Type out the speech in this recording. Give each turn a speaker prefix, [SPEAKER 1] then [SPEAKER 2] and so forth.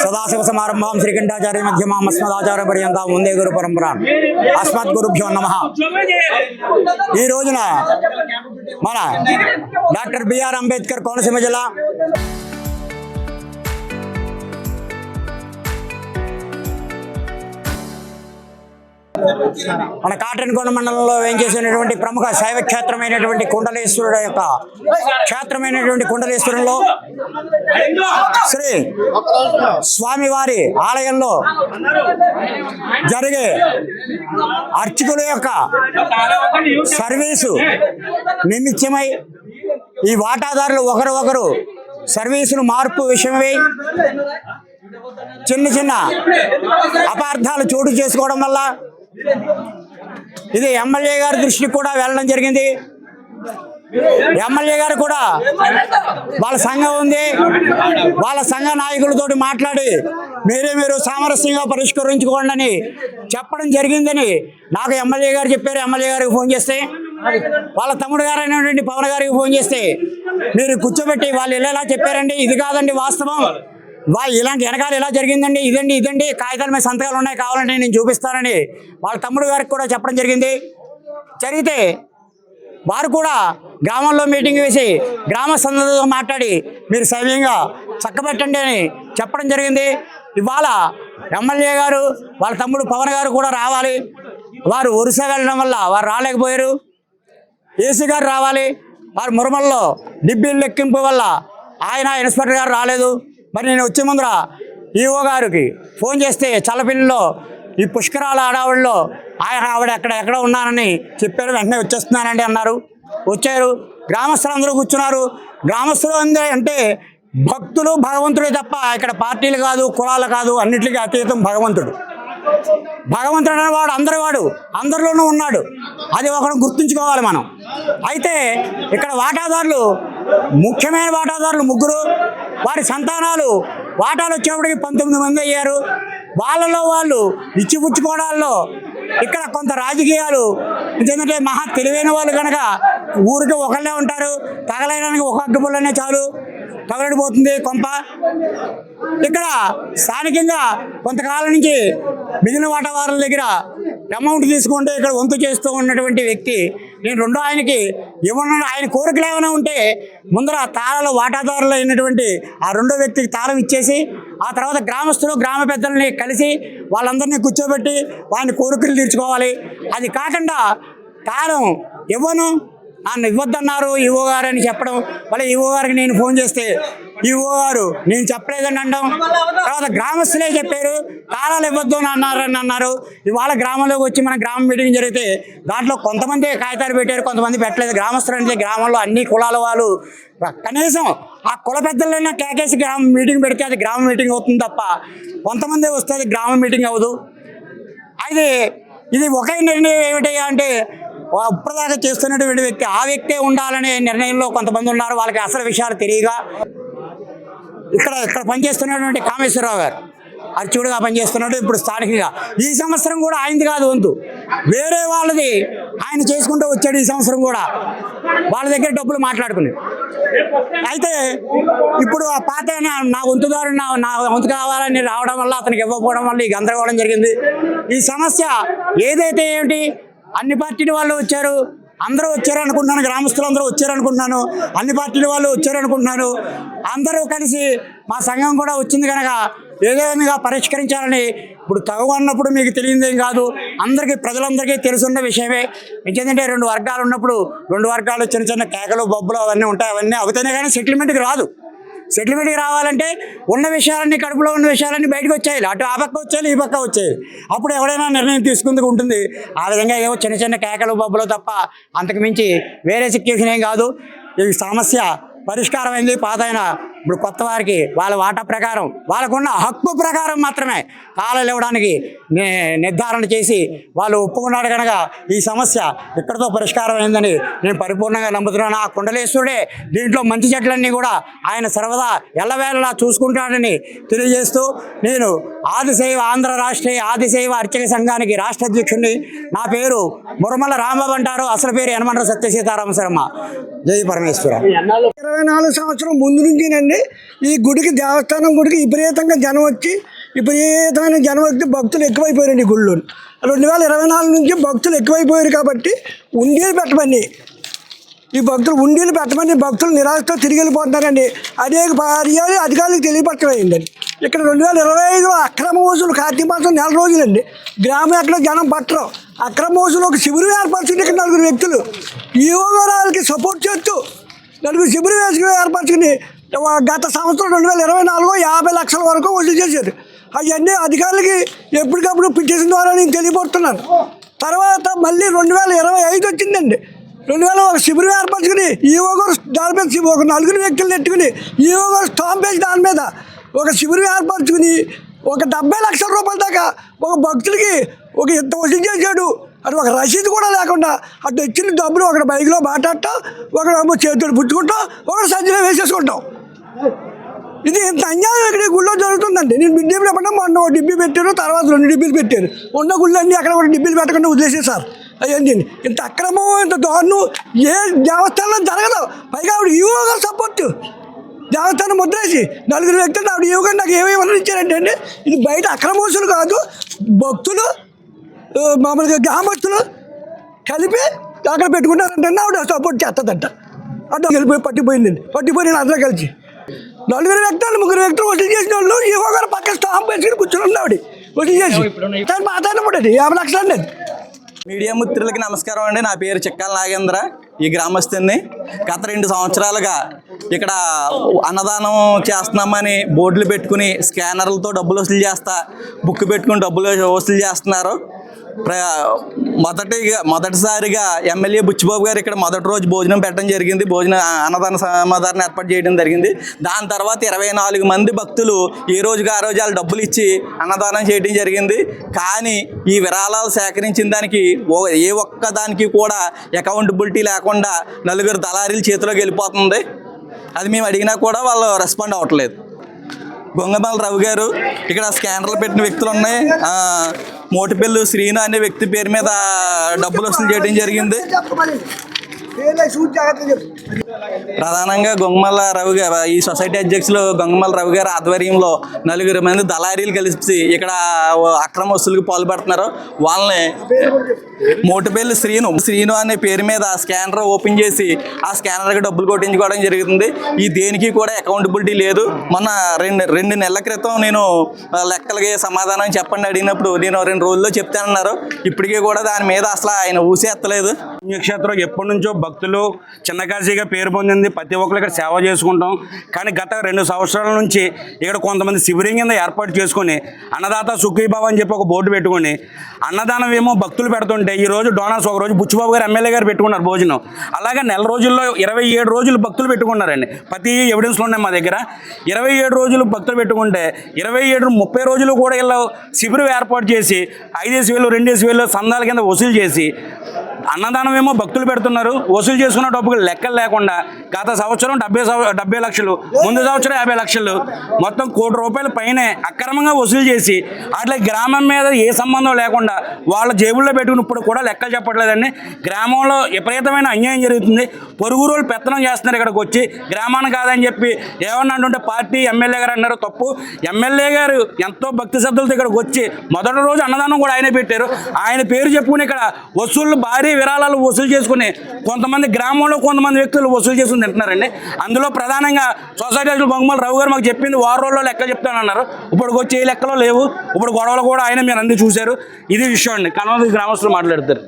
[SPEAKER 1] సదాశివ సమారంభం శ్రీకంఠాచార్య మధ్యమాం అస్మదాచార్య పర్యంతం వందే గురు పరంపర అస్మత్ గురుభ్యో నమః. ఈ రోజున మన డాక్టర్ బిఆర్ అంబేద్కర్ కోనసీమ జిల్లా మన కాటన్కోన మండలంలో వేంచేసినటువంటి ప్రముఖ శైవ క్షేత్రమైనటువంటి కుండలేశ్వరుడు యొక్క క్షేత్రమైనటువంటి కుండలేశ్వరంలో శ్రీ స్వామివారి ఆలయంలో జరిగే అర్చకుల యొక్క సర్వీసు నిమిత్తమై ఈ వాటాదారులు ఒకరు సర్వీసులు మార్పు విషయమై చిన్న చిన్న అపార్థాలు చోటు చేసుకోవడం వల్ల ఇది ఎమ్మెల్యే గారి దృష్టికి కూడా వెళ్ళడం జరిగింది. ఎమ్మెల్యే గారు కూడా వాళ్ళ సంఘం ఉంది, వాళ్ళ సంఘ నాయకులతో మాట్లాడి మీరు సామరస్యంగా పరిష్కరించుకోండి అని చెప్పడం జరిగిందని నాకు ఎమ్మెల్యే గారు చెప్పారు. ఎమ్మెల్యే గారికి ఫోన్ చేస్తే వాళ్ళ తమ్ముడు గారు అయినటువంటి పవన్ గారికి ఫోన్ చేస్తే మీరు కూర్చోబెట్టి వాళ్ళు ఇలా చెప్పారండి, ఇది కాదండి వాస్తవం, ఇలాంటి వెనకాల ఇలా జరిగిందండి, ఇదండి కాగితాల మీద సంతకాలు ఉన్నాయి, కావాలంటే నేను చూపిస్తానని వాళ్ళ తమ్ముడు గారికి కూడా చెప్పడం జరిగింది. జరిగితే వారు కూడా గ్రామంలో మీటింగ్ వేసి గ్రామస్తులతో మాట్లాడి మీరు సవ్యంగా చక్కబెట్టండి అని చెప్పడం జరిగింది. ఇవాళ ఎమ్మెల్యే గారు వాళ్ళ తమ్ముడు పవన్ గారు కూడా రావాలి. వారు ఒరిస్సా వెళ్ళడం వల్ల వారు రాలేకపోయారు. ఏసీ గారు రావాలి, వారు మురమల్లో డిబ్బీలు లెక్కింపు వల్ల ఆయన ఇన్స్పెక్టర్ గారు రాలేదు. మరి నేను వచ్చే ముందర ఈఓ గారికి ఫోన్ చేస్తే చల్లపిల్లిలో ఈ పుష్కరాల ఆడవాళ్ళలో ఆవిడ ఎక్కడ ఉన్నానని చెప్పారు. వెంటనే వచ్చేస్తున్నానండి అన్నారు. వచ్చారు, గ్రామస్తులందరూ కూర్చున్నారు. గ్రామస్తులు అంటే భక్తులు భగవంతుడే తప్ప ఇక్కడ పార్టీలు కాదు, కులాలు కాదు, అన్నిటికీ అతీతం భగవంతుడు. భగవంతుడు అనేవాడు అందరిలోనూ ఉన్నాడు. అది ఒకరు గుర్తుంచుకోవాలి మనం. అయితే ఇక్కడ వాటాదారులు, ముఖ్యమైన వాటాదారులు ముగ్గురు, వారి సంతానాలు వాటాలు వచ్చేప్పటికి 19 మంది అయ్యారు. వాళ్ళలో వాళ్ళు ఇచ్చిపుచ్చుకోవడాల్లో ఇక్కడ కొంత రాజకీయాలు, ఎందుకంటే మహా తెలివైన వాళ్ళు కనుక ఊరికి ఒకళ్ళే ఉంటారు, తగలడానికి ఒక అగ్గిపుల్లనే చాలు, తగలడిపోతుంది కొంప. ఇక్కడ స్థానికంగా కొంతకాలం నుంచి మిగిలిన వాటాదారుల దగ్గర అమౌంట్ తీసుకుంటే ఇక్కడ వంతు చేస్తూ ఉన్నటువంటి వ్యక్తి నేను రెండో ఆయనకి ఇవ్వను. ఆయన కోరికలు ఏమైనా ఉంటే ముందర తాళాలు వాటాదారులు అయినటువంటి ఆ రెండో వ్యక్తికి తాళం ఇచ్చేసి ఆ తర్వాత గ్రామస్తులు గ్రామ పెద్దల్ని కలిసి వాళ్ళందరినీ కూర్చోబెట్టి వాని కోరికలు తీర్చుకోవాలి. అది కాకుండా తాళం ఇవ్వను నన్ను ఇవ్వద్దన్నారు ఈఓ గారు అని చెప్పడం వల్ల ఈఓ గారికి నేను ఫోన్ చేస్తే ఈఓ గారు నేను చెప్పలేదని అనడం, తర్వాత గ్రామస్తులే చెప్పారు తాళాలు ఇవ్వద్దు అని అన్నారు. ఇవాళ గ్రామంలోకి వచ్చి మన గ్రామ మీటింగ్ జరిగితే దాంట్లో కొంతమంది కాగితాలు పెట్టారు, కొంతమంది పెట్టలేదు. గ్రామస్తులు అంటే గ్రామంలో అన్ని కులాల వాళ్ళు కనీసం ఆ కుల పెద్దలైనా కేకేసి గ్రామ మీటింగ్ పెడితే అది గ్రామ మీటింగ్ అవుతుంది తప్ప కొంతమంది వస్తుంది గ్రామ మీటింగ్ అవ్వదు. అయితే ఇది ఒకే నిర్ణయం ఏమిటయ్యా అంటే ఇప్పటిదాకా చేస్తున్నటువంటి వ్యక్తి ఆ వ్యక్తే ఉండాలనే నిర్ణయంలో కొంతమంది ఉన్నారు. వాళ్ళకి అసలు విషయాలు తెలియగా ఇక్కడ పనిచేస్తున్నటువంటి కామేశ్వరరావు గారు అర్చకుడుగా పనిచేస్తున్నాడు. ఇప్పుడు స్థానికంగా ఈ సంవత్సరం కూడా ఆయనది కాదు వంతు, వేరే వాళ్ళది ఆయన చేసుకుంటూ వచ్చాడు. ఈ సంవత్సరం కూడా వాళ్ళ దగ్గర డబ్బులు మాట్లాడుకుని అయితే ఇప్పుడు ఆ పాత నా వంతుదారు నా వంతు కావాలని రావడం వల్ల అతనికి ఇవ్వకపోవడం వల్ల ఈ గందరగోళం జరిగింది. ఈ సమస్య ఏదైతే ఏమిటి అన్ని పార్టీల వాళ్ళు వచ్చారు, అందరూ వచ్చారు అనుకుంటున్నాను, గ్రామస్తులు అందరూ వచ్చారు అనుకుంటున్నాను, అన్ని పార్టీల వాళ్ళు వచ్చారు అనుకుంటున్నాను. అందరూ కలిసి మా సంఘం కూడా వచ్చింది కనుక ఏదో విధంగా పరిష్కరించాలని. ఇప్పుడు తగు అన్నప్పుడు మీకు తెలియదేం కాదు, అందరికీ ప్రజలందరికీ తెలుసున్న విషయమే. ఎందుకంటే 2 వర్గాలు ఉన్నప్పుడు 2 వర్గాలు చిన్న చిన్న కేకలు బొబ్బలు అవన్నీ ఉంటాయి. అవన్నీ అవుతానే కానీ సెటిల్మెంట్కి రాదు. సెటిల్మెంట్కి రావాలంటే ఉన్న విషయాలన్నీ, కడుపులో ఉన్న విషయాలన్నీ బయటకు వచ్చేయాలి. అటు ఆ పక్క వచ్చేయాలి, ఈ పక్క వచ్చేయాలి. అప్పుడు ఎవరైనా నిర్ణయం తీసుకుందుకు ఉంటుంది. ఆ విధంగా ఏవో చిన్న చిన్న కేకలు బొబ్బలు తప్ప అంతకు మించి వేరే సిచ్యువేషన్ ఏం కాదు. ఈ సమస్య పరిష్కారం అయింది. పాతైన ఇప్పుడు కొత్త వారికి వాళ్ళ వాటా ప్రకారం వాళ్ళకున్న హక్కు ప్రకారం మాత్రమే తాళాలు ఇవ్వడానికి నిర్ధారణ చేసి వాళ్ళు ఒప్పుకున్నాడు కనుక ఈ సమస్య ఇక్కడితో పరిష్కారం అయిందని నేను పరిపూర్ణంగా నమ్ముతున్నాను. ఆ కుండలేశ్వరుడే దీంట్లో మంచి చెట్లన్నీ కూడా ఆయన సర్వదా ఎల్లవేళలా చూసుకుంటాడని తెలియజేస్తూ నేను ఆదిశైవ ఆంధ్ర రాష్ట్రీయ ఆదిశైవ అర్చక సంఘానికి రాష్ట్ర అధ్యక్షుడిని. నా పేరు మురమల రాంబాబు అంటారు, అసలు పేరు యనమండ్ర సత్య సీతారామ శర్మ. జై పరమేశ్వర.
[SPEAKER 2] 24 సంవత్సరం ముందు నుంచి అండి ఈ గుడికి దేవస్థానం గుడికి విపరీతంగా జనం వచ్చి భక్తులు ఎక్కువైపోయారండి ఈ గుళ్ళో 2024 నుంచి భక్తులు ఎక్కువైపోయారు కాబట్టి ఉండీలు పెట్టమని భక్తులు నిరాశతో తిరిగి వెళ్ళిపోతున్నారండి. అనేక పర్యాలు అధికారులకు తెలియపరచమైందండి. ఇక్కడ 2025 అక్రమ వసూలు కార్తీక మాసం 4 రోజులండి. గ్రామం ఎక్కడ జనం పట్టరు. అక్రమ వసూలు ఒక శిబిరం ఏర్పరచుకుని ఇక్కడ 4 వ్యక్తులు ఈవో గారికి సపోర్ట్ చేస్తూ 4 శిబిరం ఏర్పరచుకుని గత సంవత్సరం 2024 50 లక్షల వరకు వసూలు చేశారు. అవన్నీ అధికారులకి ఎప్పటికప్పుడు పిటిషన్ ద్వారా నేను తెలియపడుతున్నాను. తర్వాత మళ్ళీ 2025 వచ్చిందండి. 2000 ఒక శిబిరం ఏర్పరచుకుని ఈవో గారు దాని మీద ఒక 4 వ్యక్తులు నెట్టుకుని ఈవో గారు స్టాంప్ వేసి దాని మీద ఒక శిబిరం ఏర్పరచుకుని ఒక 70 లక్షల రూపాయల దాకా ఒక భక్తులకి ఒక ఇంత వసూలు చేశాడు. అది ఒక రసీదు కూడా లేకుండా అటు వచ్చిన డబ్బులు ఒకటి బైక్లో మాట్లాడటం, ఒకడేమో చేతులు పుచ్చుకుంటాం, ఒకటి సంచిలో వేసేసుకుంటాం. ఇది ఇంత అన్యాయం ఇక్కడ గుళ్ళో జరుగుతుందండి. నేను డిబ్బీలు చెప్పడం మొన్న ఒక డిబ్బీ పెట్టారు, తర్వాత 2 డిబ్బీలు పెట్టారు. ఉన్న గుళ్ళు అన్నీ అక్కడ కూడా డిబ్బీలు పెట్టకుండా వదిలేసేసారు. అయ్యండి ఇంత అక్రమం ఇంత దారుణం ఏ దేవస్థానంలో జరగదు. పైగా ఆవిడ ఈవో గారు సపోర్ట్ దేవస్థానం ముద్రేసి 4 వ్యక్తులు ఆవిడ ఈవో గారు నాకు ఏమేమన్నా ఇచ్చారంటే అండి ఇది బయట అక్రమ వసూలు కాదు, భక్తులు మామూలుగా గ్రామస్తులు కలిపి అక్కడ పెట్టుకుంటారంటే ఆవిడ సపోర్ట్ చేస్తుందంట. అటు వెళ్ళిపోయి పట్టిపోయి అందరూ కలిసి 4 వ్యక్తులు 3 వ్యక్తులు వసూలు చేసిన వాళ్ళు ఈవో గారు పక్కన స్టాంప్ వేసుకుని కూర్చొని ఆవిడ వసూలు చేసి మాట్లాడినప్పుడు 50 లక్షలు అండి.
[SPEAKER 3] మీడియా మిత్రులకి నమస్కారం అండి. నా పేరు చిక్కాల నాగేంద్ర, ఈ గ్రామస్తుని. గత 2 సంవత్సరాలుగా ఇక్కడ అన్నదానం చేస్తున్నామని బోర్డులు పెట్టుకుని స్కానర్లతో డబ్బులు వసూలు చేస్తా బుక్ పెట్టుకుని డబ్బులు వసూలు చేస్తున్నారు. మొదటిసారిగా ఎమ్మెల్యే బుచ్చిబాబు గారు ఇక్కడ మొదటి రోజు భోజనం పెట్టడం జరిగింది. అన్నదాన సమాధానం ఏర్పాటు చేయడం జరిగింది. దాని తర్వాత 24 మంది భక్తులు ఏ రోజుకి ఆ రోజు వాళ్ళు డబ్బులు ఇచ్చి అన్నదానం చేయడం జరిగింది. కానీ ఈ విరాళాలు సేకరించిన దానికి ఏ ఒక్క దానికి కూడా అకౌంటబిలిటీ లేకుండా 4 దళారీల చేతిలోకి వెళ్ళిపోతుంది. అది మేము అడిగినా కూడా వాళ్ళు రెస్పాండ్ అవ్వట్లేదు. గొంగమల రవి గారు ఇక్కడ స్కానర్లు పెట్టిన వ్యక్తులు ఉన్నాయి. మోటిపల్లి శ్రీను అనే వ్యక్తి పేరు మీద డబ్బులు వసూలు చేయడం జరిగింది. ప్రధానంగా గొంగమల రవి గారు ఈ సొసైటీ అధ్యక్షులు గొంగమల రవి గారు ఆధ్వర్యంలో 4 మంది దళారీలు కలిసి ఇక్కడ అక్రమ వసూలుకి పాల్పడుతున్నారు. వాళ్ళని మోటిపల్లి శ్రీను అనే పేరు మీద స్కానర్ ఓపెన్ చేసి ఆ స్కానర్కి డబ్బులు కొట్టించుకోవడం జరుగుతుంది. ఈ దేనికి కూడా అకౌంటబిలిటీ లేదు. మొన్న 2 నెలల క్రితం నేను లెక్కలకి సమాధానం చెప్పండి అడిగినప్పుడు నేను 2 రోజుల్లో చెప్తానన్నారు. ఇప్పటికీ కూడా దాని మీద అసలు ఆయన ఊసేత్తలేదు.
[SPEAKER 4] పుణ్యక్షేత్రం ఎప్పటి నుంచో భక్తులు చిన్నకాశీగా పేరు పొందింది. ప్రతి ఒక్కరు ఇక్కడ సేవ చేసుకుంటాం. కానీ గత 2 సంవత్సరాల నుంచి ఇక్కడ కొంతమంది శిబిరం కింద ఏర్పాటు చేసుకొని అన్నదాత సుఖీభావ అని చెప్పి ఒక బోర్డు పెట్టుకొని అన్నదానం ఏమో భక్తులు పెడుతుంటే ఈరోజు డోనర్స్ ఒకరోజు బుచ్చిబాబు గారు ఎమ్మెల్యే గారు పెట్టుకున్నారు భోజనం. అలాగే నెల రోజుల్లో 27 రోజులు భక్తులు పెట్టుకున్నారండి. ప్రతి ఎవిడెన్స్లు ఉన్నాయి మా దగ్గర. 27 రోజులు భక్తులు పెట్టుకుంటే 30 రోజులు కూడా ఇలా శిబిరం ఏర్పాటు చేసి 5,000 2,000 సందాల కింద వసూలు చేసి అన్నదానం ఏమో భక్తులు పెడుతున్నారు. వసూలు చేసుకున్న డబ్బులు లెక్కలు లేకుండా గత సంవత్సరం 70 లక్షలు, ముందు సంవత్సరం 50 లక్షలు, మొత్తం ₹1,00,00,000 పైనే అక్రమంగా వసూలు చేసి అట్లా గ్రామం మీద ఏ సంబంధం లేకుండా వాళ్ళ జేబుల్లో పెట్టుకుని ఇప్పుడు కూడా లెక్కలు చెప్పట్లేదండి. గ్రామంలో విపరీతమైన అన్యాయం జరుగుతుంది. పొరుగు రోజులు పెత్తనం చేస్తున్నారు. ఇక్కడికి వచ్చి గ్రామాన్ని కాదని చెప్పి ఏమన్నా అంటుంటే పార్టీ ఎమ్మెల్యే గారు అన్నారు తప్పు. ఎమ్మెల్యే గారు ఎంతో భక్తి శ్రద్ధలతో ఇక్కడికి వచ్చి మొదటి రోజు అన్నదానం కూడా ఆయనే పెట్టారు. ఆయన పేరు చెప్పుకుని ఇక్కడ వసూళ్ళు భారీ విరాళాలు వసూలు చేసుకుని కొంతమంది గ్రామంలో కొంతమంది వ్యక్తులు వసూలు చేసుకుని తింటున్నారండి. అందులో ప్రధానంగా సొసైటీ గొంగమల రవి గారు మాకు చెప్పింది 6 రోజుల్లో లెక్క చెప్తానన్నారు. ఇప్పుడు వచ్చి ఏ లెక్కలో లేవు. ఇప్పుడు గొడవలు కూడా ఆయన మీరు అందరూ చూశారు. ఇది విషయం అండి. కనవది గ్రామస్తులు మాట్లాడతారు.